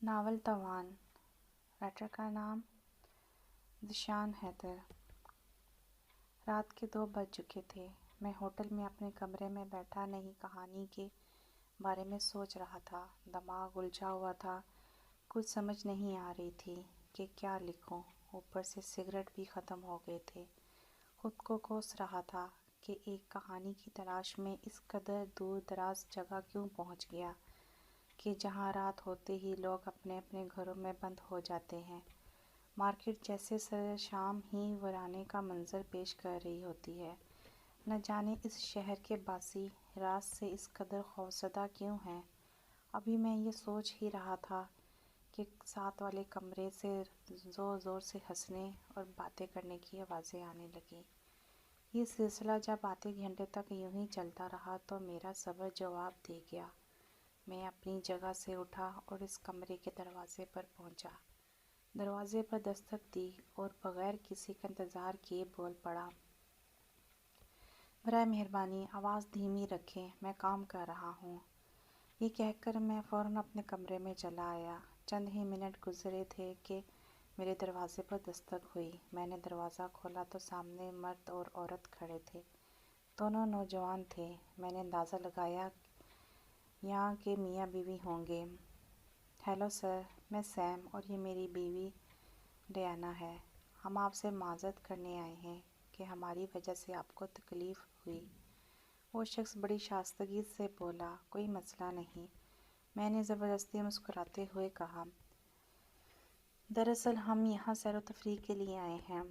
Novel توان، writer کا نام ذیشان حیدر۔ رات کے 2 بج چکے تھے۔ میں ہوٹل میں اپنے کمرے میں بیٹھا نئی کہانی کے بارے میں سوچ رہا تھا۔ دماغ الجھا ہوا تھا، کچھ سمجھ نہیں آ رہی تھی کہ کیا لکھوں۔ اوپر سے سگریٹ بھی ختم ہو گئے تھے۔ خود کو کوس رہا تھا کہ ایک کہانی کی تلاش میں اس قدر دور دراز جگہ کیوں پہنچ گیا کہ جہاں رات ہوتے ہی لوگ اپنے اپنے گھروں میں بند ہو جاتے ہیں۔ مارکیٹ جیسے سر شام ہی ویرانے کا منظر پیش کر رہی ہوتی ہے۔ نہ جانے اس شہر کے باسی رات سے اس قدر خوفزدہ کیوں ہیں۔ ابھی میں یہ سوچ ہی رہا تھا کہ ساتھ والے کمرے سے زور زور سے ہنسنے اور باتیں کرنے کی آوازیں آنے لگیں۔ یہ سلسلہ جب آدھے گھنٹے تک یوں ہی چلتا رہا تو میرا صبر جواب دے گیا۔ میں اپنی جگہ سے اٹھا اور اس کمرے کے دروازے پر پہنچا۔ دروازے پر دستک دی اور بغیر کسی کا انتظار کیے بول پڑا، برائے مہربانی آواز دھیمی رکھیں، میں کام کر رہا ہوں۔ یہ کہہ کر میں فوراً اپنے کمرے میں چلا آیا۔ چند ہی منٹ گزرے تھے کہ میرے دروازے پر دستک ہوئی۔ میں نے دروازہ کھولا تو سامنے مرد اور عورت کھڑے تھے۔ دونوں نوجوان تھے۔ میں نے اندازہ لگایا یہاں کے میاں بیوی ہوں گے۔ ہیلو سر، میں سیم اور یہ میری بیوی ڈیانا ہے۔ ہم آپ سے معذرت کرنے آئے ہیں کہ ہماری وجہ سے آپ کو تکلیف ہوئی۔ وہ شخص بڑی شائستگی سے بولا، کوئی مسئلہ نہیں۔ میں نے زبردستی مسکراتے ہوئے کہا، دراصل ہم یہاں سیر و تفریح کے لیے آئے ہیں۔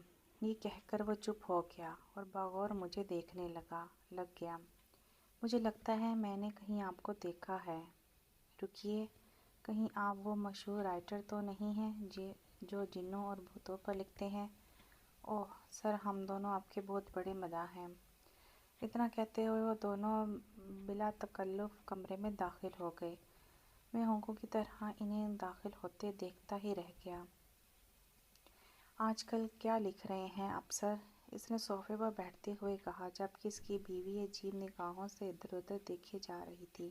یہ کہہ کر وہ چپ ہو گیا اور بغور مجھے دیکھنے لگ گیا۔ مجھے لگتا ہے میں نے کہیں آپ کو دیکھا ہے۔ رکیے، کہیں آپ وہ مشہور رائٹر تو نہیں ہیں جو جنوں اور بھوتوں پر لکھتے ہیں؟ اوہ سر، ہم دونوں آپ کے بہت بڑے مداح ہیں۔ اتنا کہتے ہوئے وہ دونوں بلا تکلف کمرے میں داخل ہو گئے۔ میں ہونکوں کی طرح انہیں داخل ہوتے دیکھتا ہی رہ گیا۔ آج کل کیا لکھ رہے ہیں آپ سر؟ اس نے صوفے پر بیٹھتے ہوئے کہا جبکہ اس کی بیوی عجیب نگاہوں سے ادھر ادھر دیکھے جا رہی تھی۔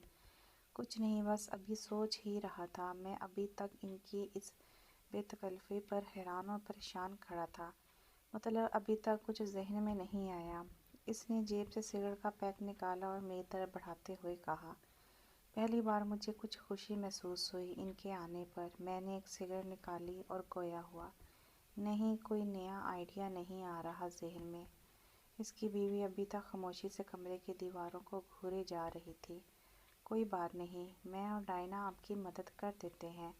کچھ نہیں، بس ابھی سوچ ہی رہا تھا۔ میں ابھی تک ان کی اس بے تکلفی پر حیران اور پریشان کھڑا تھا۔ مطلب ابھی تک کچھ ذہن میں نہیں آیا۔ اس نے جیب سے سگریٹ کا پیک نکالا اور میری طرف بڑھاتے ہوئے کہا، پہلی بار مجھے کچھ خوشی محسوس ہوئی ان کے آنے پر۔ میں نے ایک سگریٹ نکالی اور گویا ہوا، نہیں کوئی نیا آئیڈیا نہیں آ رہا ذہن میں۔ اس کی بیوی ابھی تک خاموشی سے کمرے کی دیواروں کو گھورے جا رہی تھی۔ کوئی بات نہیں، میں اور ڈائنا آپ کی مدد کر دیتے ہیں۔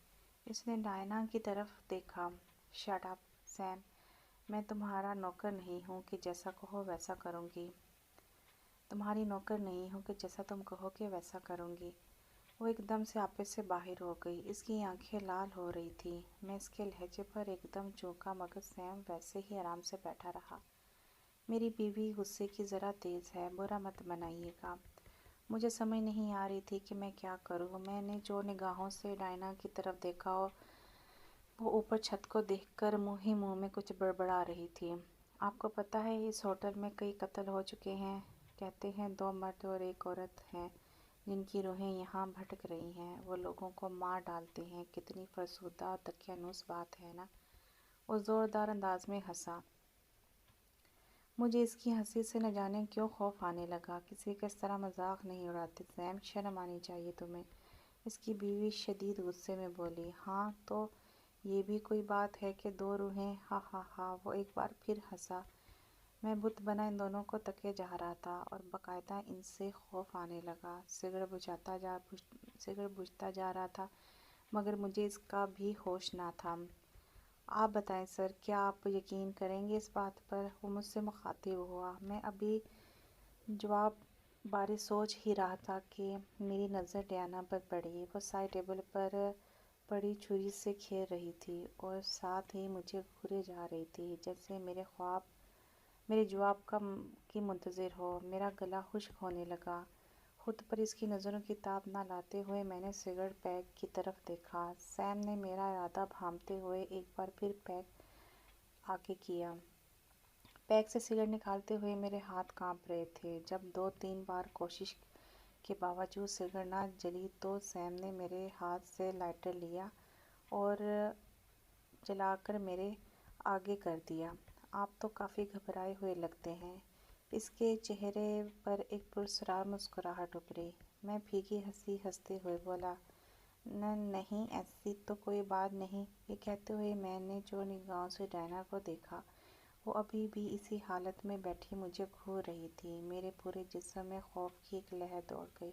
اس نے ڈائنا کی طرف دیکھا۔ شٹ اپ سیم، میں تمہارا نوکر نہیں ہوں کہ جیسا کہو ویسا کروں گی۔ تمہاری نوکر نہیں ہوں کہ جیسا تم کہو کہ ویسا کروں گی۔ وہ ایک دم سے آپے سے باہر ہو گئی۔ اس کی آنکھیں لال ہو رہی تھیں۔ میں اس کے لہجے پر ایک دم چونکا مگر سیم ویسے ہی آرام سے بیٹھا رہا۔ میری بیوی غصے کی ذرا تیز ہے، برا مت منائیے گا۔ مجھے سمجھ نہیں آ رہی تھی کہ میں کیا کروں۔ میں نے جو نگاہوں سے ڈائنا کی طرف دیکھا وہ اوپر چھت کو دیکھ کر منہ ہی منہ میں کچھ بڑبڑا رہی تھی۔ آپ کو پتہ ہے اس ہوٹل میں کئی قتل ہو چکے ہیں؟ کہتے ہیں 2 مرد اور 1 عورت ہیں جن کی روحیں یہاں بھٹک رہی ہیں۔ وہ لوگوں کو مار ڈالتے ہیں۔ کتنی فرسودہ اور دقیانوس بات ہے نا؟ وہ زوردار انداز میں ہنسا۔ مجھے اس کی ہنسی سے نہ جانے کیوں خوف آنے لگا۔ کسی کا اس طرح مذاق نہیں اڑاتے سیم، شرم آنی چاہیے تمہیں۔ اس کی بیوی شدید غصے میں بولی، ہاں تو یہ بھی کوئی بات ہے کہ 2 روحیں، ہا ہا ہا۔ وہ ایک بار پھر ہنسا۔ میں بت بنا ان دونوں کو تکے جا رہا تھا اور باقاعدہ ان سے خوف آنے لگا۔ سگریٹ بجھتا جا رہا تھا مگر مجھے اس کا بھی ہوش نہ تھا۔ آپ بتائیں سر، کیا آپ یقین کریں گے اس بات پر؟ وہ مجھ سے مخاطب ہوا۔ میں ابھی جواب بارے سوچ ہی رہا تھا کہ میری نظر ڈیانا پر پڑی۔ وہ سائڈ ٹیبل پر پڑی چھری سے کھیل رہی تھی اور ساتھ ہی مجھے گھورے جا رہی تھی جیسے میرے جواب کی منتظر ہو۔ میرا گلا خشک ہونے لگا۔ خود پر اس کی نظروں کی تاب نہ لاتے ہوئے میں نے سگریٹ پیک کی طرف دیکھا۔ سیم نے میرا ارادہ بھانپتے ہوئے ایک بار پھر پیک آگے کیا۔ پیک سے سگریٹ نکالتے ہوئے میرے ہاتھ کانپ رہے تھے۔ جب 2-3 بار کوشش کے باوجود سگریٹ نہ جلی تو سیم نے میرے ہاتھ سے لائٹر لیا اور جلا کر میرے آگے کر دیا۔ آپ تو کافی گھبرائے ہوئے لگتے ہیں۔ اس کے چہرے پر ایک پراسرار مسکراہٹ ابھری۔ میں بھیگی ہنسی ہنستے ہوئے بولا، نہیں ایسی تو کوئی بات نہیں۔ یہ کہتے ہوئے میں نے جو نگاہوں سے ڈائنا کو دیکھا وہ ابھی بھی اسی حالت میں بیٹھی مجھے گھور رہی تھی۔ میرے پورے جسم میں خوف کی ایک لہر دوڑ گئی۔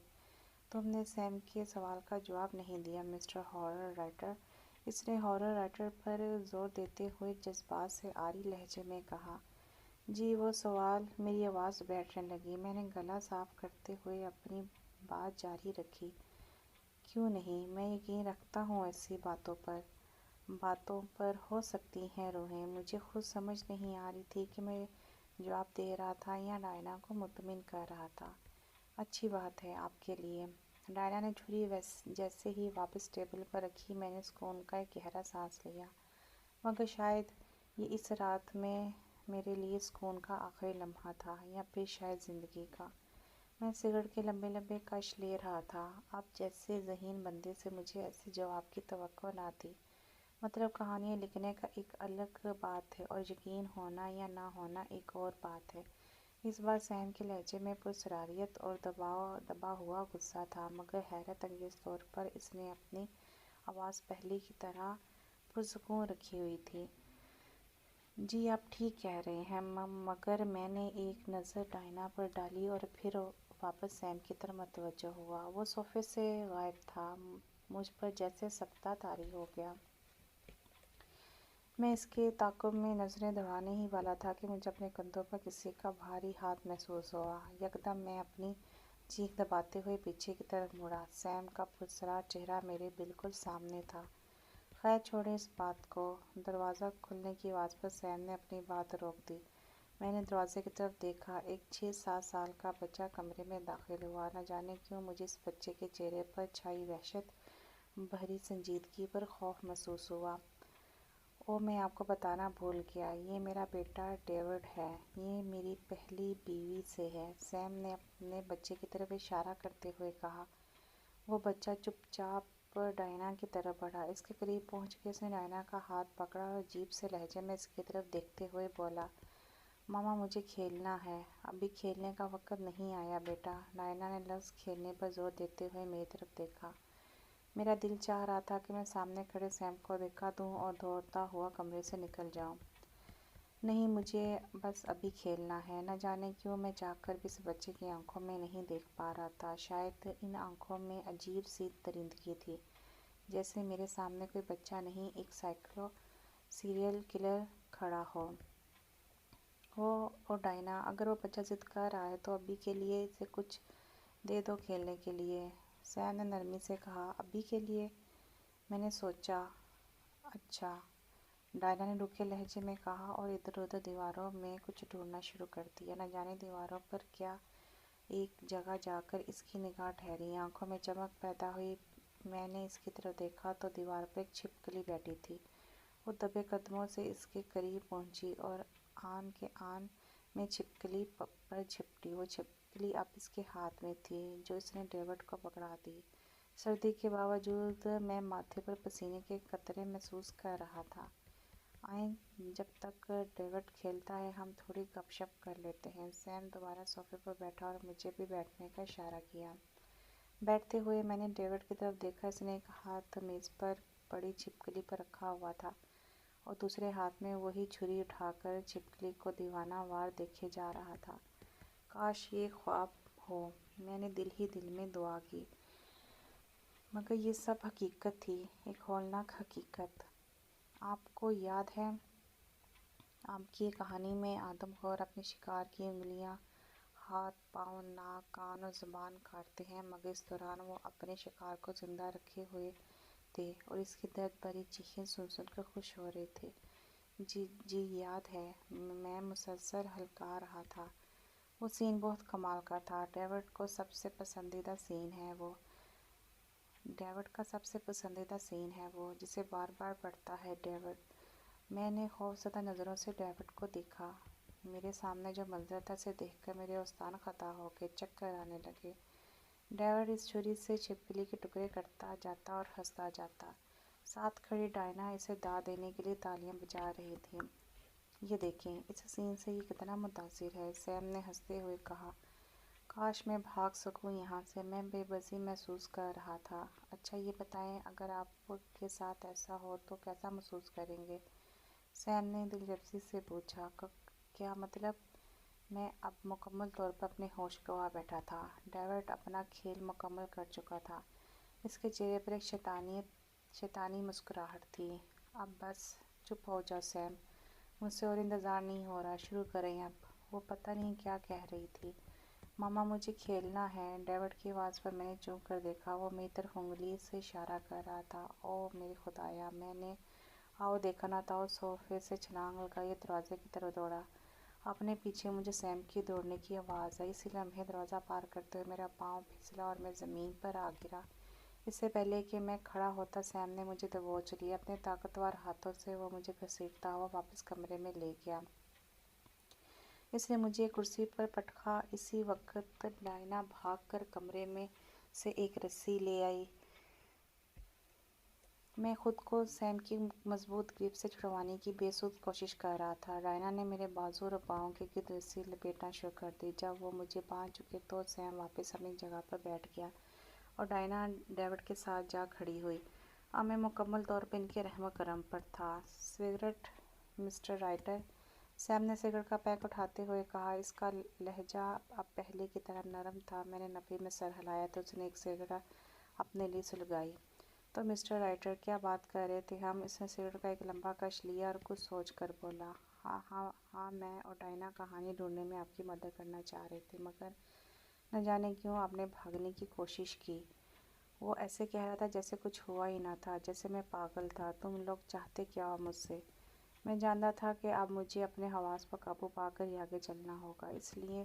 تم نے سیم کے سوال کا جواب نہیں دیا مسٹر ہارر رائٹر، اس نے ہارر رائٹر پر زور دیتے ہوئے جذبات سے عاری لہجے میں کہا۔ جی وہ سوال، میری آواز بیٹھنے لگی۔ میں نے گلا صاف کرتے ہوئے اپنی بات جاری رکھی۔ کیوں نہیں، میں یقین رکھتا ہوں ایسی باتوں پر ہو سکتی ہیں روحیں۔ مجھے خود سمجھ نہیں آ رہی تھی کہ میں جواب دے رہا تھا یا ڈائنا کو مطمئن کر رہا تھا۔ اچھی بات ہے آپ کے لیے۔ ڈائنا نے چھری جیسے ہی واپس ٹیبل پر رکھی، میں نے سکون کا ایک گہرا سانس لیا۔ مگر شاید یہ اس رات میں میرے لیے سکون کا آخری لمحہ تھا، یا پھر شاید زندگی کا۔ میں سگریٹ کے لمبے لمبے کش لے رہا تھا۔ اب جیسے ذہین بندے سے مجھے ایسے جواب کی توقع نہ تھی۔ مطلب کہانیاں لکھنے کا ایک الگ بات ہے اور یقین ہونا یا نہ ہونا ایک اور بات ہے۔ اس بار سیم کے لہجے میں پراسراریت اور دبا ہوا غصہ تھا، مگر حیرت انگیز طور پر اس نے اپنی آواز پہلے کی طرح پرسکون رکھی ہوئی تھی۔ جی آپ ٹھیک کہہ رہے ہیں، مگر میں نے ایک نظر ڈائنا پر ڈالی اور پھر واپس سیم کی طرف متوجہ ہوا۔ وہ صوفے سے غائب تھا۔ مجھ پر جیسے سبزہ طاری ہو گیا۔ میں اس کے تعاقب میں نظریں دوڑانے ہی والا تھا کہ مجھے اپنے کندھوں پر کسی کا بھاری ہاتھ محسوس ہوا۔ یکدم میں اپنی چیخ دباتے ہوئے پیچھے کی طرف مڑا۔ سیم کا پراسرار چہرہ میرے بالکل سامنے تھا۔ خیر چھوڑیں اس بات کو۔ دروازہ کھلنے کی آواز پر سیم نے اپنی بات روک دی۔ میں نے دروازے کی طرف دیکھا۔ ایک 6-7 سال کا بچہ کمرے میں داخل ہوا۔ نہ جانے کیوں مجھے اس بچے کے چہرے پر چھائی وحشت بھری سنجیدگی پر خوف محسوس ہوا۔ اوہ میں آپ کو بتانا بھول گیا، یہ میرا بیٹا ڈیوڈ ہے، یہ میری پہلی بیوی سے ہے، سیم نے اپنے بچے کی طرف اشارہ کرتے ہوئے کہا۔ وہ بچہ چپ چاپ ڈائنا کی طرف بڑھا۔ اس کے قریب پہنچ کے اس نے ڈائنا کا ہاتھ پکڑا اور عجیب سے لہجے میں اس کی طرف دیکھتے ہوئے بولا، ماما مجھے کھیلنا ہے۔ ابھی کھیلنے کا وقت نہیں آیا بیٹا۔ ڈائنا نے لفظ کھیلنے پر زور دیتے ہوئے میری طرف دیکھا۔ میرا دل چاہ رہا تھا کہ میں سامنے کھڑے سیم کو دھکا دوں اور دوڑتا ہوا کمرے سے نکل جاؤں۔ نہیں مجھے بس ابھی کھیلنا ہے۔ نہ جانے کیوں میں چاہ کر بھی اس بچے کی آنکھوں میں نہیں دیکھ پا رہا تھا۔ شاید ان آنکھوں میں عجیب سی درندگی تھی، جیسے میرے سامنے کوئی بچہ نہیں، ایک سائیکو سیریل کلر کھڑا ہو۔ او ڈائنا، اگر وہ بچہ ضد کر رہا ہے تو ابھی کے لیے اسے کچھ دے دو کھیلنے کے لیے، سیم نے نرمی سے کہا۔ ابھی کے لیے؟ میں نے سوچا۔ اچھا، ڈائنا نے روکھے لہجے میں کہا اور ادھر ادھر دیواروں میں کچھ ڈھونڈنا شروع کر دیا۔ نہ جانے دیواروں پر کیا ایک جگہ جا کر اس کی نگاہ ٹھہری، آنکھوں میں چمک پیدا ہوئی۔ میں نے اس کی طرف دیکھا تو دیوار پر ایک چھپکلی بیٹھی تھی۔ وہ دبے قدموں سے اس کے قریب پہنچی اور آن کے آن میں چھپکلی پر جھپٹی۔ وہ چھپکلی اب اس کے ہاتھ میں تھی جو اس نے ڈیوڈ کو پکڑا دی۔ سردی کے باوجود میں ماتھے پر پسینے کے قطرے محسوس کر رہا تھا۔ آئیں جب تک ڈیوڈ کھیلتا ہے ہم تھوڑی گپ شپ کر لیتے ہیں۔ سیم دوبارہ صوفے پر بیٹھا اور مجھے بھی بیٹھنے کا اشارہ کیا۔ بیٹھتے ہوئے میں نے ڈیوڈ کی طرف دیکھا۔ اس نے ایک ہاتھ میز پر پڑی چھپکلی پر رکھا ہوا تھا اور دوسرے ہاتھ میں وہی چھری اٹھا کر چھپکلی کو دیوانہ وار دیکھے جا رہا تھا۔ کاش یہ خواب ہو، میں نے دل ہی دل میں دعا کی۔ مگر یہ سب حقیقت تھی، ایک ہولناک حقیقت۔ آپ کو یاد ہے آپ کی کہانی میں آدم خور اپنے شکار کی انگلیاں، ہاتھ، پاؤں، ناک، کان اور زبان کاٹتے ہیں، مگر اس دوران وہ اپنے شکار کو زندہ رکھے ہوئے تھے اور اس کی درد بھری چیخیں سن کر خوش ہو رہے تھے۔ جی یاد ہے، میں مسلسل ہلکا رہا تھا۔ وہ سین بہت کمال کا تھا۔ ڈیوڈ کا سب سے پسندیدہ سین ہے وہ جسے بار بار پڑھتا ہے ڈیوڈ۔ میں نے خوفزدہ نظروں سے ڈیوڈ کو دیکھا۔ میرے سامنے جو منظر تھا اسے دیکھ کر میرے اوزان خطا ہو گئے، چکر آنے لگے۔ ڈیوڈ اس چھری سے چھپکلی کے ٹکڑے کرتا جاتا اور ہنستا جاتا۔ ساتھ کھڑی ڈائنا اسے داد دینے کے لیے تالیاں بجا رہی تھی۔ یہ دیکھیں، اس سین سے یہ کتنا متاثر ہے، سیم نے ہنستے ہوئے کہا۔ کاش میں بھاگ سکوں یہاں سے، میں بے بسی محسوس کر رہا تھا۔ اچھا یہ بتائیں، اگر آپ کے ساتھ ایسا ہو تو کیسا محسوس کریں گے؟ سیم نے دلچسپی سے پوچھا۔ کیا مطلب؟ میں اب مکمل طور پر اپنے ہوش گنوا بیٹھا تھا۔ ڈیوڈ اپنا کھیل مکمل کر چکا تھا۔ اس کے چہرے پر ایک شیطانی مسکراہٹ تھی۔ اب بس چپ ہو جاؤ سیم، مجھ سے اور انتظار نہیں ہو رہا، شروع کریں اب۔ وہ پتہ نہیں کیا کہہ رہی تھی۔ ماما مجھے کھیلنا ہے۔ ڈیوڈ کی آواز پر میں نے چونک کر دیکھا، وہ میری طرف انگلی سے اشارہ کر رہا تھا۔ اوہ میرے خدایا، میں نے آؤ دیکھا نہ تھا اور صوفے سے چھلانگ لگائے دروازے کی طرف دوڑا۔ اپنے پیچھے مجھے سیم کی دوڑنے کی آواز آئی۔ اسی لمحے دروازہ پار کرتے ہوئے میرا پاؤں پھسلا اور میں زمین پر آ گرا۔ اس سے پہلے کہ میں کھڑا ہوتا سیم نے مجھے دبوچ لیا۔ اپنے طاقتور ہاتھوں سے وہ مجھے گھسیٹتا ہوا واپس کمرے میں لے گیا۔ اس نے مجھے ایک کرسی پر پٹکا۔ اسی وقت ڈائنا بھاگ کر کمرے میں سے ایک رسی لے آئی۔ میں خود کو سیم کی مضبوط گرپ سے چھڑوانے کی بے سود کوشش کر رہا تھا۔ ڈائنا نے میرے بازو اور پاؤں کے گرد رسی لپیٹنا شروع کر دی۔ جب وہ مجھے باندھ چکے تو سیم واپس اپنی جگہ پر بیٹھ گیا اور ڈائنا ڈیوڈ کے ساتھ جا کھڑی ہوئی۔ اب میں مکمل طور پر ان کے رحم و کرم پر تھا۔ Cigarette mister writer? سیم نے سگریٹ کا پیک اٹھاتے ہوئے کہا۔ اس کا لہجہ اب پہلے کی طرح نرم تھا۔ میں نے نفی میں سر ہلایا تو اس نے ایک سگریٹ اپنے لیے سلگائی۔ تو مسٹر رائٹر کیا بات کر رہے تھے ہم؟ اس نے سگریٹ کا ایک لمبا کش لیا اور کچھ سوچ کر بولا۔ ہاں میں اور ڈائنا کہانی ڈھونڈنے میں آپ کی مدد کرنا چاہ رہے تھے، مگر نہ جانے کیوں آپ نے بھاگنے کی کوشش کی۔ وہ ایسے کہہ رہا تھا جیسے کچھ ہوا ہی نہ تھا، جیسے میں پاگل تھا۔ تم لوگ چاہتے کیا ہو مجھ سے؟ میں جانتا تھا کہ اب مجھے اپنے حواس پر قابو پا کر ہی آگے چلنا ہوگا، اس لیے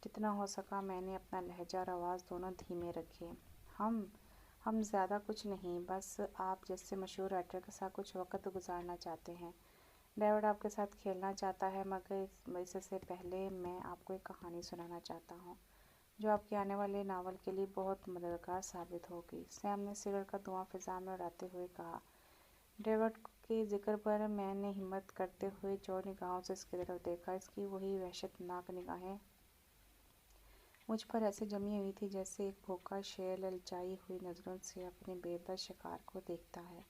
جتنا ہو سکا میں نے اپنا لہجہ اور آواز دونوں دھیمے رکھے۔ ہم زیادہ کچھ نہیں، بس آپ جیسے مشہور رائٹر کے ساتھ کچھ وقت گزارنا چاہتے ہیں۔ ڈیوڈ آپ کے ساتھ کھیلنا چاہتا ہے، مگر اس سے پہلے میں آپ کو ایک کہانی سنانا چاہتا ہوں جو آپ کے آنے والے ناول کے لیے بہت مددگار ثابت ہوگی۔ سیم نے سگریٹ کا دھواں فضا میں اڑاتے ہوئے کہا۔ ڈیوڈ کے ذکر پر میں نے ہمت کرتے ہوئے جوڑ نگاہوں سے اس کی طرف دیکھا۔ اس کی وہی وحشت ناک نگاہیں مجھ پر ایسے جمی ہوئی تھی جیسے ایک بھوکا شیر للچائی ہوئی نظروں سے اپنے بے بس شکار کو دیکھتا ہے۔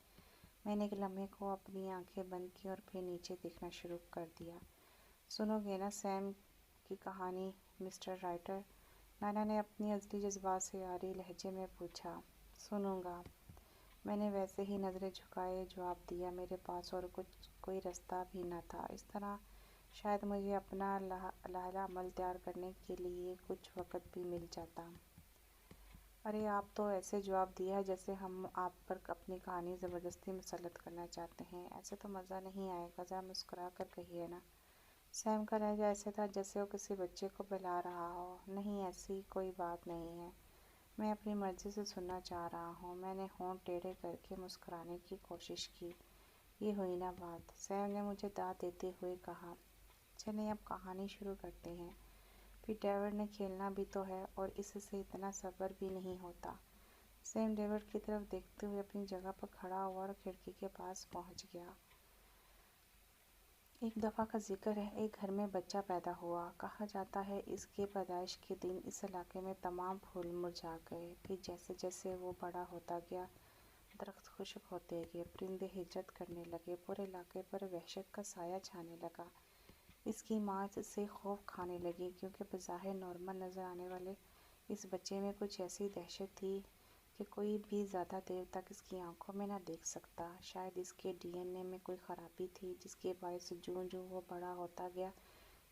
میں نے ایک لمحے کو اپنی آنکھیں بند کی اور پھر نیچے دیکھنا شروع کر دیا۔ سنو گے نا سیم کی کہانی مسٹر رائٹر؟ ڈائنا نے اپنی ازلی جذبات سے عاری لہجے میں پوچھا۔ سنوں گا، میں نے ویسے ہی نظریں جھکائے جواب دیا۔ میرے پاس اور کوئی راستہ بھی نہ تھا۔ اس طرح شاید مجھے اپنا لائحہ عمل تیار کرنے کے لیے کچھ وقت بھی مل جاتا۔ ارے آپ تو ایسے جواب دیا ہے جیسے ہم آپ پر اپنی کہانی زبردستی مسلط کرنا چاہتے ہیں۔ ایسے تو مزہ نہیں آئے گا، ذرا مسکرا کر کہیے نا۔ سیم کا لہجہ ایسے تھا جیسے وہ کسی بچے کو بہلا رہا ہو۔ نہیں، ایسی کوئی بات نہیں ہے، میں اپنی مرضی سے سننا چاہ رہا ہوں۔ میں نے ہونٹ ٹیڑھے کر کے مسکرانے کی کوشش کی۔ یہ ہوئی نا بات، سیم نے مجھے داد دیتے ہوئے کہا۔ چلیں اب کہانی شروع کرتے ہیں، پھر ڈیوڈ نے کھیلنا بھی تو ہے اور اس سے اتنا صبر بھی نہیں ہوتا۔ سیم ڈیوڈ کی طرف دیکھتے ہوئے اپنی جگہ پر کھڑا ہوا اور کھڑکی کے پاس پہنچ گیا۔ ایک دفعہ کا ذکر ہے، ایک گھر میں بچہ پیدا ہوا۔ کہا جاتا ہے اس کے پیدائش کے دن اس علاقے میں تمام پھول مرجھا گئے۔ پھر جیسے جیسے وہ بڑا ہوتا گیا، درخت خشک ہوتے گئے، پرندے ہجرت کرنے لگے، پورے علاقے پر وحشت کا سایہ چھانے لگا۔ اس کی ماں اس سے خوف کھانے لگی کیونکہ بظاہر نارمل نظر آنے والے اس بچے میں کچھ ایسی دہشت تھی کہ کوئی بھی زیادہ دیر تک اس کی آنکھوں میں نہ دیکھ سکتا۔ شاید اس کے ڈی این اے میں کوئی خرابی تھی جس کے باعث جوں جوں وہ بڑا ہوتا گیا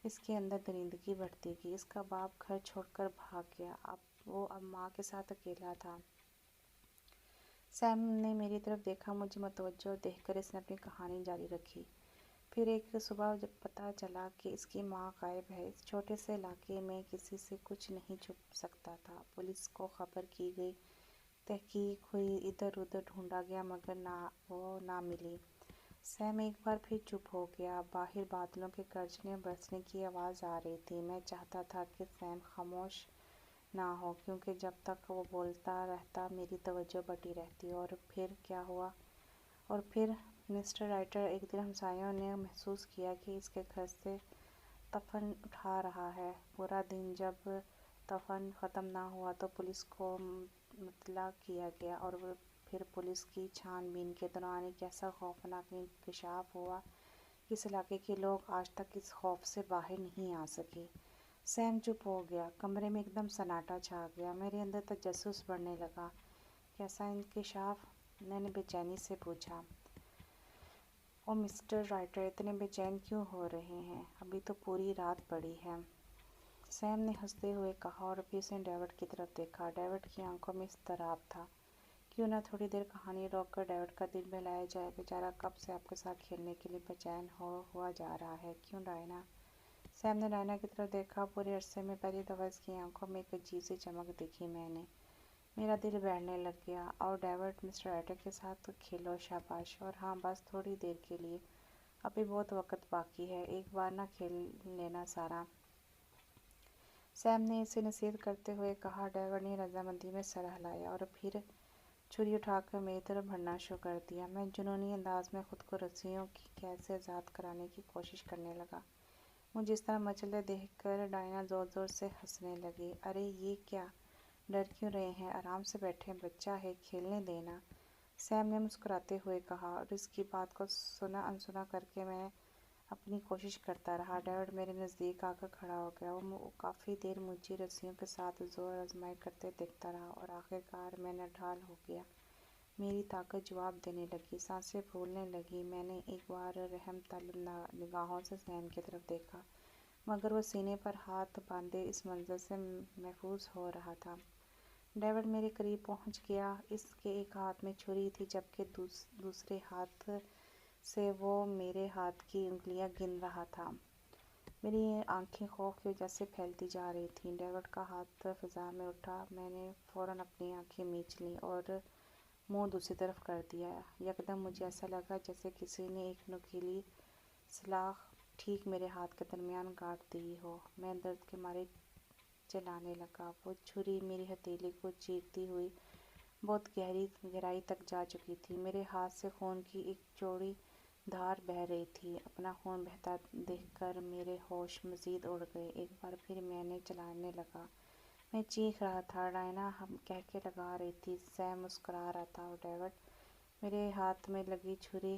اس کے اندر درندگی بڑھتی گئی۔ اس کا باپ گھر چھوڑ کر بھاگ گیا، وہ اب ماں کے ساتھ اکیلا تھا۔ سیم نے میری طرف دیکھا، مجھے متوجہ دیکھ کر اس نے اپنی کہانی جاری رکھی۔ پھر ایک صبح جب پتہ چلا کہ اس کی ماں غائب ہے، اس چھوٹے سے علاقے میں کسی سے کچھ نہیں چھپ سکتا تھا۔ پولیس کو خبر کی گئی، تحقیق ہوئی، ادھر ادھر ڈھونڈا گیا مگر وہ نہ ملی۔ سیم ایک بار پھر چپ ہو گیا۔ باہر بادلوں کے گرجنے برسنے کی آواز آ رہی تھی۔ میں چاہتا تھا کہ سیم خاموش نہ ہو کیونکہ جب تک وہ بولتا رہتا میری توجہ بٹی رہتی۔ اور پھر کیا ہوا؟ اور پھر مسٹر رائٹر ایک دن ہمسایوں نے محسوس کیا کہ اس کے گھر سے تفن اٹھا رہا ہے۔ پورا دن جب تفن ختم نہ ہوا تو پولیس کو مطلع کیا گیا اور پھر پولیس کی چھان بین کے دوران ایک ایسا خوفناک انکشاف ہوا کہ اس علاقے کے لوگ آج تک اس خوف سے باہر نہیں آ سکے۔ سیم چپ ہو گیا۔ کمرے میں ایک دم سناٹا چھا گیا۔ میرے اندر تجسس بڑھنے لگا۔ کیسا انکشاف؟ میں نے بے چینی سے پوچھا۔ او مسٹر رائٹر، اتنے بے چین کیوں ہو رہے ہیں؟ ابھی تو پوری رات پڑی ہے۔ سیم نے ہنستے ہوئے کہا اور پھر اس نے ڈیوڈ کی طرف دیکھا۔ ڈیوڈ کی آنکھوں میں اضطراب تھا۔ کیوں نہ تھوڑی دیر کہانی روک کر ڈیوڈ کا دل بہلایا جائے؟ بیچارہ کب سے آپ کے ساتھ کھیلنے کے لیے بے چین ہوا جا رہا ہے۔ کیوں ڈائنا؟ سیم نے ڈائنا کی طرف دیکھا۔ پورے عرصے میں پہلی دفعہ اس کی آنکھوں میں ایک عجیب سی چمک دیکھی میں نے۔ میرا دل بہلنے لگ گیا۔ آؤ ڈیوڈ، مسٹر رائٹر کے ساتھ کھیلو۔ شاباش۔ اور ہاں، بس تھوڑی دیر کے لیے۔ ابھی بہت وقت باقی ہے۔ ایک بار نہ کھیل لینا سارا۔ سیم نے اسے نصیحت کرتے ہوئے کہا۔ ڈیوڈ نے رضامندی میں سر ہلایا اور پھر چھری اٹھا کر میری طرف بڑھنا شروع کر دیا۔ میں جنونی انداز میں خود کو رسیوں کی قید سے آزاد کرانے کی کوشش کرنے لگا۔ مجھے اس طرح مچلتے دیکھ کر ڈائنا زور زور سے ہنسنے لگی۔ ارے یہ کیا؟ ڈر کیوں رہے ہیں؟ آرام سے بیٹھیں، بچہ ہے، کھیلنے دیں نا، سیم نے مسکراتے ہوئے کہا۔ اور اس کی بات کو سنا انسنا کر کے میں اپنی کوشش کرتا رہا۔ ڈیوڈ میرے نزدیک آ کر کھڑا ہو گیا۔ وہ کافی دیر مجھے رسیوں کے ساتھ زور آزمائی کرتے دیکھتا رہا اور آخرکار میں نڈھال ہو گیا۔ میری طاقت جواب دینے لگی، سانسیں پھولنے لگیں۔ میں نے ایک بار رحم طلب نگاہوں سے سیم کی طرف دیکھا، مگر وہ سینے پر ہاتھ باندھے اس منظر سے محظوظ ہو رہا تھا۔ ڈیوڈ میرے قریب پہنچ گیا۔ اس کے ایک ہاتھ میں چھری تھی جبکہ دوسرے ہاتھ سے وہ میرے ہاتھ کی انگلیاں گن رہا تھا۔ میری آنکھیں خوف کی وجہ سے پھیلتی جا رہی تھیں۔ ڈیوڈ کا ہاتھ فضا میں اٹھا۔ میں نے فوراً اپنی آنکھیں میچ لیں اور منہ دوسری طرف کر دیا۔ یکدم مجھے ایسا لگا جیسے کسی نے ایک نوکیلی سلاخ ٹھیک میرے ہاتھ کے درمیان گاڑ دی ہو۔ میں درد کے مارے چلانے لگا۔ وہ چھری میری ہتھیلی کو چیرتی ہوئی بہت گہرائی تک جا چکی تھی۔ میرے ہاتھ سے خون کی ایک چوڑی دھار بہہ رہی تھی۔ اپنا خون بہتا دیکھ کر میرے ہوش مزید اڑ گئے۔ ایک بار پھر میں نے چلانے لگا۔ میں چیخ رہا تھا، ڈائنا کہکے لگا رہی تھی، سیم مسکرا رہا تھا اور ڈیوڈ میرے ہاتھ میں لگی چھری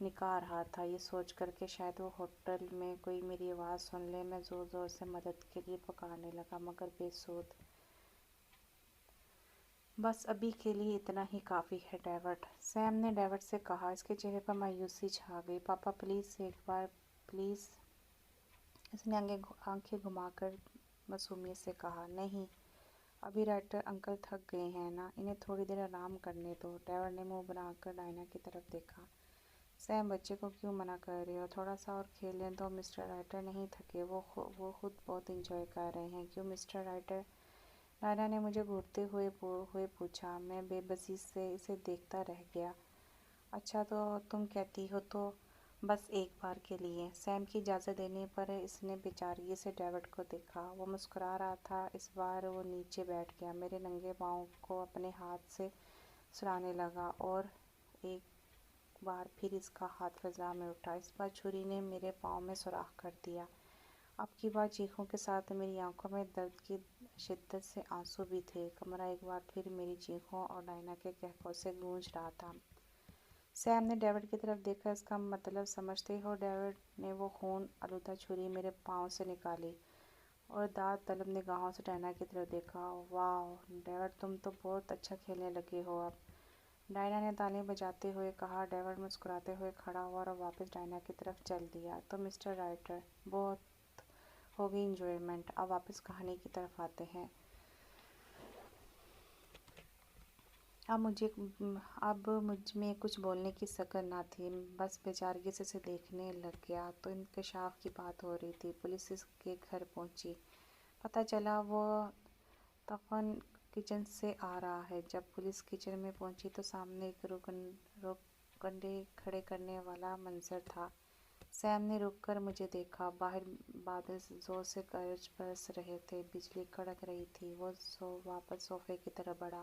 نکال رہا تھا۔ یہ سوچ کر کہ شاید وہ ہوٹل میں کوئی میری آواز سن لے، میں زور زور سے مدد کے لیے پکارنے لگا، مگر بے سود۔ بس ابھی کے لیے اتنا ہی کافی ہے ڈیوڈ، سیم نے ڈیوڈ سے کہا۔ اس کے چہرے پر مایوسی چھا گئی۔ پاپا پلیز، ایک بار پلیز۔ اس نے آنکھیں گھما کر معصومیت سے کہا۔ نہیں، ابھی رائٹر انکل تھک گئے ہیں نا، انہیں تھوڑی دیر آرام کرنے دو۔ ڈیوڈ نے منہ بنا کر ڈائنا کی طرف دیکھا۔ سیم، بچے کو کیوں منع کر رہے ہو؟ تھوڑا سا اور کھیلنے دو۔ مسٹر رائٹر نہیں تھکے، وہ خود بہت انجوائے کر رہے ہیں۔ کیوں مسٹر رائٹر؟ ڈائنا نے مجھے گھورتے ہوئے پوچھا۔ میں بے بسی سے اسے دیکھتا رہ گیا۔ اچھا تو تم کہتی ہو تو بس ایک بار کے لیے۔ سیم کی اجازت دینے پر اس نے بے چارگی سے ڈیوڈ کو دیکھا۔ وہ مسکرا رہا تھا۔ اس بار وہ نیچے بیٹھ گیا، میرے ننگے پاؤں کو اپنے ہاتھ سے سلانے لگا اور ایک بار پھر اس کا ہاتھ فضا میں اٹھا۔ اس بار چھری نے میرے پاؤں میں سوراخ کر دیا۔ اب کی بار چیخوں کے ساتھ میری آنکھوں میں درد کی شدت سے آنسو بھی تھے۔ کمرہ ایک بار پھر میری چیخوں اور ڈائنا کے قہقہوں سے گونج رہا تھا۔ سیم نے ڈیوڈ کی طرف دیکھا۔ اس کا مطلب سمجھتے ہو؟ ڈیوڈ نے وہ خون آلودہ چھری میرے پاؤں سے نکالی اور داد طلب نگاہوں سے ڈائنا کی طرف دیکھا۔ واہ ڈیوڈ، تم تو بہت اچھا کھیلنے لگے ہو اب، ڈائنا نے تالیاں بجاتے ہوئے کہا۔ ڈیوڈ مسکراتے ہوئے کھڑا ہوا اور واپس ڈائنا کی طرف چل دیا۔ تو مسٹر رائٹر، بہت ہو گئی انجوائمنٹ، اب واپس کہانی کی طرف آتے ہیں۔ اب مجھ میں کچھ بولنے کی سکر نہ تھی، بس بے چارگی سے اسے دیکھنے لگ گیا۔ تو انکشاف کی بات ہو رہی تھی۔ پولیس اس کے گھر پہنچی۔ پتہ چلا وہ تفن کچن سے آ رہا ہے۔ جب پولیس کچن میں پہنچی تو سامنے ایک روگنڈے کھڑے کرنے والا منظر تھا۔ سیم نے رک کر مجھے دیکھا۔ باہر بادل زور سے گرج برس رہے تھے، بجلی کڑک رہی تھی۔ وہ واپس صوفے کی طرف بڑھا۔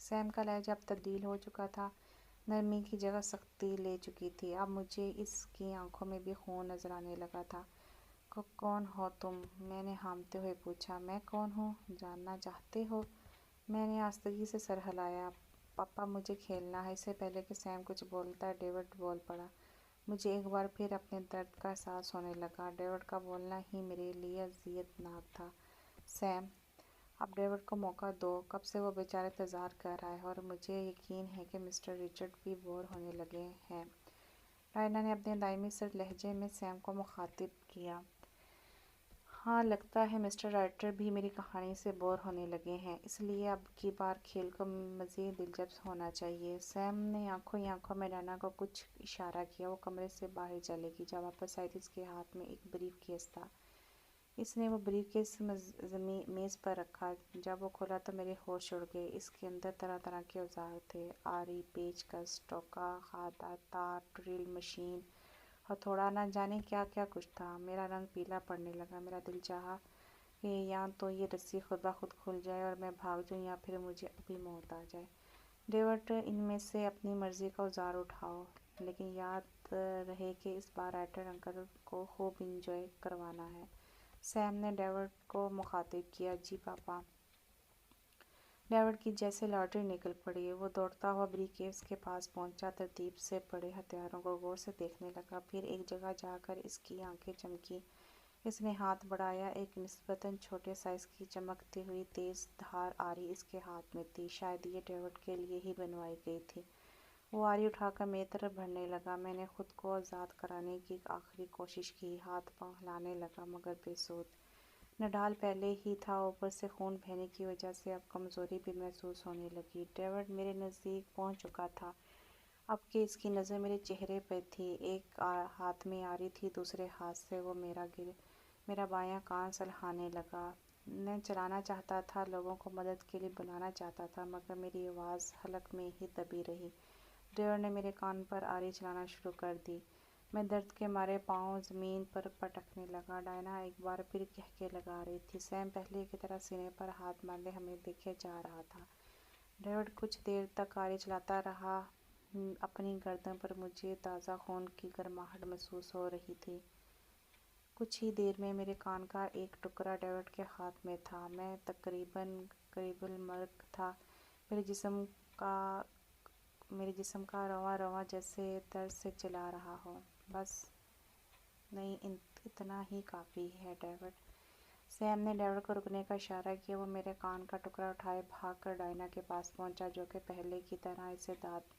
سیم کا لہجہ اب تبدیل ہو چکا تھا، نرمی کی جگہ سختی لے چکی تھی۔ اب مجھے اس کی آنکھوں میں بھی خون نظر آنے لگا تھا۔ کون ہو تم؟ میں نے ہامتے ہوئے پوچھا۔ میں کون ہوں جاننا چاہتے ہو؟ میں نے آستگی سے سر ہلایا۔ پاپا مجھے کھیلنا ہے۔ اس سے پہلے کہ سیم کچھ بولتا ڈیوڈ بول پڑا۔ مجھے ایک بار پھر اپنے درد کا احساس ہونے لگا۔ ڈیوڈ کا بولنا ہی میرے لیے اذیت ناک تھا۔ سیم، اب ڈیوڈ کو موقع دو، کب سے وہ بیچارہ انتظار کر رہا ہے، اور مجھے یقین ہے کہ مسٹر رچرڈ بھی بور ہونے لگے ہیں۔ ڈائنا نے اپنے دائمی سرد لہجے میں سیم کو مخاطب کیا۔ ہاں، لگتا ہے مسٹر رائٹر بھی میری کہانی سے بور ہونے لگے ہیں، اس لیے اب کی بار کھیل کو مزید دلچسپ ہونا چاہیے۔ سیم نے آنکھوں ہی آنکھوں میں ڈائنا کو کچھ اشارہ کیا۔ وہ کمرے سے باہر چلے گی۔ جب واپس آئی تو اس کے ہاتھ میں ایک بریف کیس تھا۔ اس نے وہ بریف کیس میز پر رکھا۔ جب وہ کھولا تو میرے ہوش اڑ گئے۔ اس کے اندر طرح طرح کے اوزار تھے، آری، پیچ کس، ٹوکا، کھادا، تار، ڈرل مشین، ہتھوڑا، نہ جانے کیا کیا کچھ تھا۔ میرا رنگ پیلا پڑنے لگا۔ میرا دل چاہا کہ یا تو یہ رسی خود بخود کھل جائے اور میں بھاگ جاؤں، یا پھر مجھے ابھی موت آ جائے۔ ڈیوڈ، ان میں سے اپنی مرضی کا اوزار اٹھاؤ، لیکن یاد رہے کہ اس بار رائٹر انکل کو خوب انجوائے کروانا ہے۔ سیم نے ڈیوڈ کو مخاطب کیا۔ جی پاپا۔ ڈیوڈ کی جیسے لاٹری نکل پڑی۔ وہ دوڑتا ہوا بریف کیس کے پاس پہنچا، ترتیب سے پڑے ہتھیاروں کو غور سے دیکھنے لگا۔ پھر ایک جگہ جا کر اس کی آنکھیں چمکیں۔ اس نے ہاتھ بڑھایا۔ ایک نسبتاً چھوٹے سائز کی چمکتی ہوئی تیز دھار آری اس کے ہاتھ میں تھی۔ شاید یہ ڈیوڈ کے لیے ہی بنوائی گئی تھی۔ وہ آری اٹھا کر میری طرف بڑھنے لگا۔ میں نے خود کو آزاد کرانے کی ایک آخری کوشش کی، ہاتھ پاؤں ہلانے لگا، مگر بے سود۔ نڈال پہلے ہی تھا، اوپر سے خون بہنے کی وجہ سے اب کمزوری بھی محسوس ہونے لگی۔ ڈیوڈ میرے نزدیک پہنچ چکا تھا، اب کہ اس کی نظر میرے چہرے پہ تھی۔ ایک ہاتھ میں آری تھی، دوسرے ہاتھ سے وہ میرا بایاں کان سلہانے لگا۔ میں چلانا چاہتا تھا، لوگوں کو مدد کے لیے بلانا چاہتا تھا، مگر میری آواز حلق میں ہی دبی رہی۔ ڈیوڈ نے میرے کان پر آری چلانا شروع کر دی۔ میں درد کے مارے پاؤں زمین پر پٹکنے لگا۔ ڈائنا ایک بار پھر قہقہے لگا رہی تھی۔ سیم پہلے کی طرح سینے پر ہاتھ باندھے ہمیں دیکھے جا رہا تھا۔ ڈیوڈ کچھ دیر تک آری چلاتا رہا۔ اپنی گردن پر مجھے تازہ خون کی گرماہٹ محسوس ہو رہی تھی۔ کچھ ہی دیر میں میرے کان کا ایک ٹکڑا ڈیوڈ کے ہاتھ میں تھا۔ میں تقریباً قریب المرگ تھا۔ میرے جسم کا رواں رواں جیسے درد سے چلا رہا ہو۔ بس نہیں، اتنا ہی کافی ہے ڈیوڈ۔ سیم نے ڈیوڈ کو رکنے کا اشارہ کیا۔ وہ میرے کان کا ٹکڑا اٹھائے بھاگ کر ڈائنا کے پاس پہنچا، جو کہ پہلے کی طرح اسے داد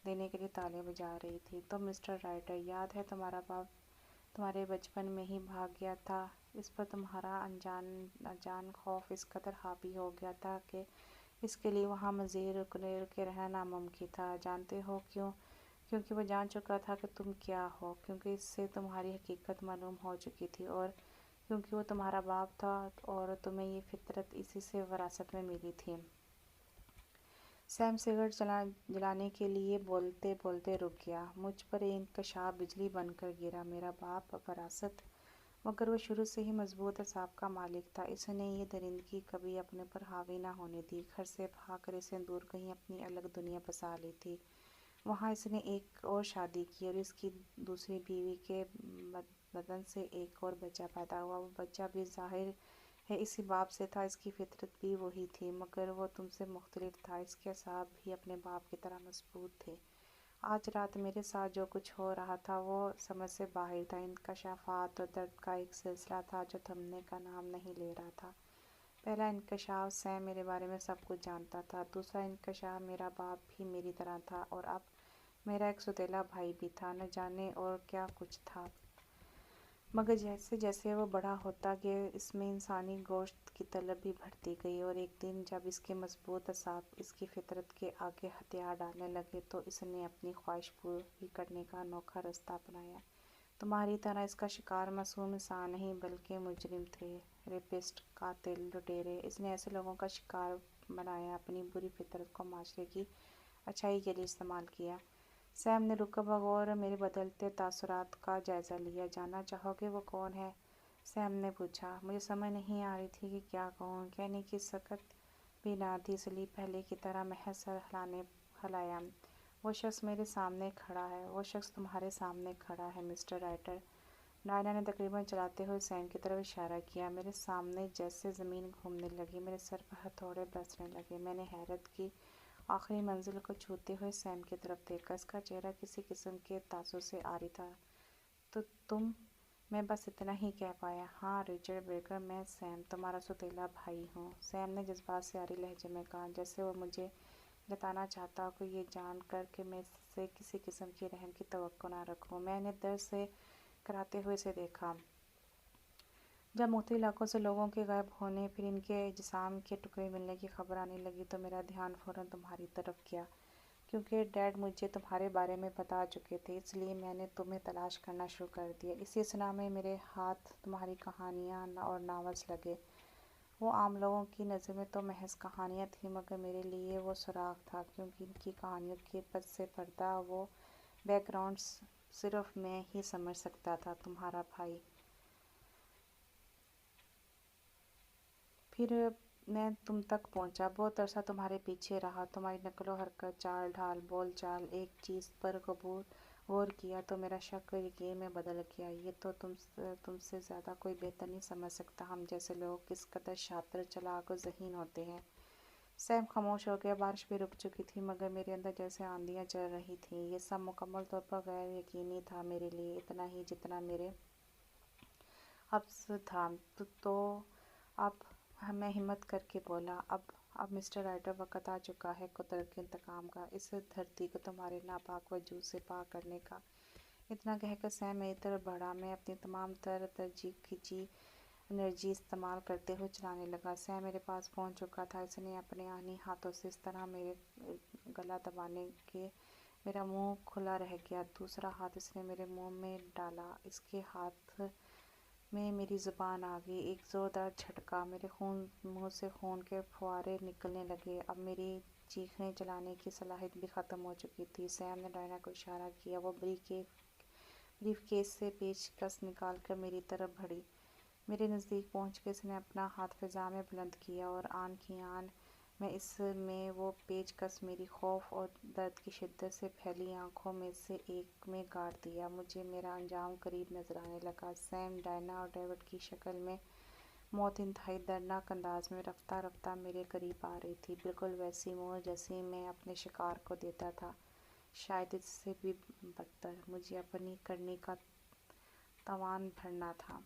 دینے کے لیے تالیاں بجا رہی تھی۔ تو مسٹر رائٹر، یاد ہے تمہارا باپ تمہارے بچپن میں ہی بھاگ گیا تھا؟ اس پر تمہارا انجان خوف اس قدر حاوی ہو گیا تھا کہ اس کے لیے وہاں مزید رکے رہنا ناممکن تھا۔ جانتے ہو کیوں؟ کیونکہ وہ جان چکا تھا کہ تم کیا ہو، کیونکہ اس سے تمہاری حقیقت معلوم ہو چکی تھی، اور کیونکہ وہ تمہارا باپ تھا اور تمہیں یہ فطرت اسی سے وراثت میں ملی تھی۔ سیم سگریٹ جلانے کے لیے بولتے بولتے رک گیا۔ مجھ پر یہ انکشاف بجلی بن کر گرا۔ میرا باپ وراثت؟ مگر وہ شروع سے ہی مضبوط اعصاب کا مالک تھا۔ اس نے یہ درندگی کبھی اپنے پر حاوی نہ ہونے دی۔ گھر سے بھاگ کر اس نے دور کہیں اپنی الگ دنیا بسا لی تھی۔ وہاں اس نے ایک اور شادی کی اور اس کی دوسری بیوی کے بدن سے ایک اور بچہ پیدا ہوا۔ وہ بچہ بھی ظاہر ہے اسی باپ سے تھا، اس کی فطرت بھی وہی تھی، مگر وہ تم سے مختلف تھا۔ اس کے اعصاب بھی اپنے باپ کی طرح مضبوط تھے۔ آج رات میرے ساتھ جو کچھ ہو رہا تھا وہ سمجھ سے باہر تھا۔ انکشافات اور درد کا ایک سلسلہ تھا جو تھمنے کا نام نہیں لے رہا تھا۔ پہلا انکشاف، سیم میرے بارے میں سب کچھ جانتا تھا۔ دوسرا انکشاف، میرا باپ بھی میری طرح تھا، اور اب میرا ایک سوتیلا بھائی بھی تھا۔ نہ جانے اور کیا کچھ تھا، مگر جیسے جیسے وہ بڑا ہوتا گیا اس میں انسانی گوشت کی طلب بھی بڑھتی گئی، اور ایک دن جب اس کے مضبوط اعصاب اس کی فطرت کے آگے ہتھیار ڈالنے لگے تو اس نے اپنی خواہش پوری کرنے کا انوکھا راستہ اپنایا۔ تمہاری طرح اس کا شکار معصوم انسان نہیں، بلکہ مجرم تھے، ریپسٹ، قاتل، لٹیرے۔ اس نے ایسے لوگوں کا شکار بنایا، اپنی بری فطرت کو معاشرے کی اچھائی کے لیے استعمال کیا۔ سیم نے رک بغور میرے بدلتے تاثرات کا جائزہ لیا۔ جاننا چاہو گے وہ کون ہے؟ سیم نے پوچھا۔ مجھے سمجھ نہیں آ رہی تھی کہ کیا کہوں۔ کہنے کی سخت بھی نہ تھی، اس لیے پہلے کی طرح محض سر ہلایا۔ وہ شخص میرے سامنے کھڑا ہے، وہ شخص تمہارے سامنے کھڑا ہے مسٹر رائٹر۔ ڈائنا نے تقریباً چلاتے ہوئے سیم کی طرف اشارہ کیا۔ میرے سامنے جیسے زمین گھومنے لگی، میرے سر پر ہتھوڑے برسنے لگے۔ میں نے حیرت کی آخری منزل کو چھوتے ہوئے سیم کی طرف دیکھا۔ اس کا چہرہ کسی قسم کے تاثر سے عاری تھا۔ تو تم؟ میں بس اتنا ہی کہہ پایا۔ ہاں رچرڈ بیکر، میں سیم، تمہارا سوتیلا بھائی ہوں، سیم نے جذبات سے عاری لہجے میں کہا، جیسے وہ مجھے لتانا چاہتا ہو یہ جان کر کہ میں اس سے کسی قسم کی رحم کی توقع نہ رکھوں۔ میں نے درد سے کراتے ہوئے اسے دیکھا۔ جب مختلف علاقوں سے لوگوں کے غائب ہونے، پھر ان کے اجسام کے ٹکڑے ملنے کی خبر آنے لگی تو میرا دھیان فوراً تمہاری طرف گیا۔ کیونکہ ڈیڈ مجھے تمہارے بارے میں بتا چکے تھے، اس لیے میں نے تمہیں تلاش کرنا شروع کر دیا۔ اسی اثنا میں میرے ہاتھ تمہاری کہانیاں اور ناولز لگے۔ وہ عام لوگوں کی نظر میں تو محض کہانیاں تھیں، مگر میرے لیے وہ سراغ تھا، کیونکہ ان کی کہانیوں کے پس پردہ وہ بیک گراؤنڈ صرف میں ہی سمجھ سکتا تھا، تمہارا بھائی۔ پھر میں تم تک پہنچا، بہت عرصہ تمہارے پیچھے رہا، تمہاری نقل و حرکت، چال ڈھال، بول چال، ایک چیز پر غور کیا تو میرا شک یقین میں بدل گیا۔ یہ تو تم سے زیادہ کوئی بہتر نہیں سمجھ سکتا ہم جیسے لوگ کس قدر شاطر، چالاک اور ذہین ہوتے ہیں۔ سیم خاموش ہو گیا۔ بارش بھی رک چکی تھی، مگر میرے اندر جیسے آندھیاں چل رہی تھیں۔ یہ سب مکمل طور پر غیر یقینی تھا میرے لیے، اتنا ہی جتنا میرے حفظ تھا۔ تو اب میں ہمت کر کے بولا، اب مسٹر رائٹر، وقت آ چکا ہے قدرت کے انتقام کا، اس دھرتی کو تمہارے ناپاک وجود سے پاک کرنے کا۔ اتنا کہہ کر سیم میری طرف بڑھا۔ میں اپنی تمام تر کھچی انرجی استعمال کرتے ہوئے چلانے لگا۔ سیم میرے پاس پہنچ چکا تھا۔ اس نے اپنے آہنی ہاتھوں سے اس طرح میرے گلا دبانے کہ میرا منہ کھلا رہ گیا۔ دوسرا ہاتھ اس نے میرے منہ میں ڈالا۔ اس کے ہاتھ میں میری زبان آ گئی۔ ایک زوردار جھٹکا، میرے منہ سے خون کے پھوارے نکلنے لگے۔ اب میری چیخنے چلانے کی صلاحیت بھی ختم ہو چکی تھی۔ سیم نے ڈائنا کو اشارہ کیا۔ وہ بریف کیس سے پیچ کس نکال کر میری طرف بڑھی۔ میرے نزدیک پہنچ کے اس نے اپنا ہاتھ فضا میں بلند کیا اور آن کی آن میں اس میں وہ پیچ کس میری خوف اور درد کی شدت سے پھیلی آنکھوں میں سے ایک میں گاڑ دیا۔ مجھے میرا انجام قریب نظر آنے لگا۔ سیم، ڈائنا اور ڈیوڈ کی شکل میں موت انتہائی دردناک انداز میں رفتہ رفتہ میرے قریب آ رہی تھی، بالکل ویسی موت جیسی میں اپنے شکار کو دیتا تھا، شاید اس سے بھی بدتر۔ مجھے اپنی کرنی کا توان بھرنا تھا۔